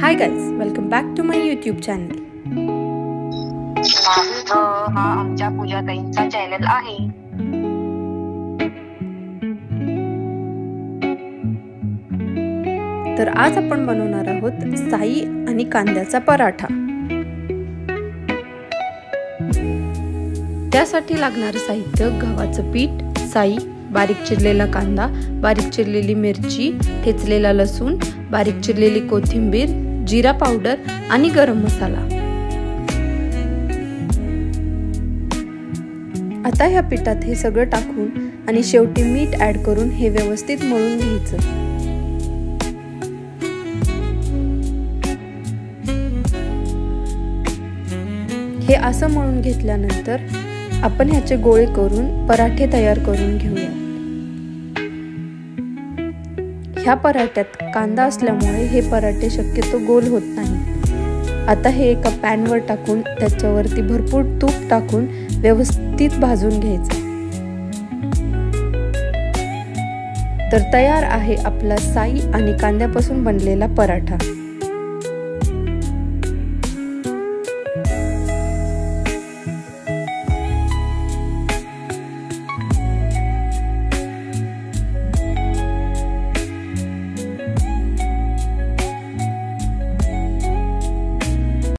High guys, welcome back to my YouTube channel. हा आमच्या पूजाताईंचा channel आहे। तर आज आपण बनवणार आहोत साई आणि कांद्याचा पराठा। त्यासाठी लागणारे साहित्य: गव्हाचं पीठ, साई, बारीक चिरलेला कांदा, बारीक चिरलेली मिरची, ठेचलेला लसूण, बारीक चिरलेली कोथिंबीर, जीरा पावडर आणि गरम मसाला। आता ह्या पिठात हे सगळं टाकून आणि शेवटी मीठ ऍड करून हे व्यवस्थित मळून घ्यायचं। हे असं मळून घेतल्यानंतर आपण ह्याचे गोळे करून पराठे तयार करून घेऊया। ह्या पराठ्यात कांदा असल्यामुळे हे पराठे शक्यतो गोल होत नाही। आता हे एका पॅन वर टाकून त्याच्यावरती भरपूर तूप टाकून व्यवस्थित भाजून घ्यायचं। तर तयार आहे आपला साई आणि कांद्यापासून बनलेला पराठा।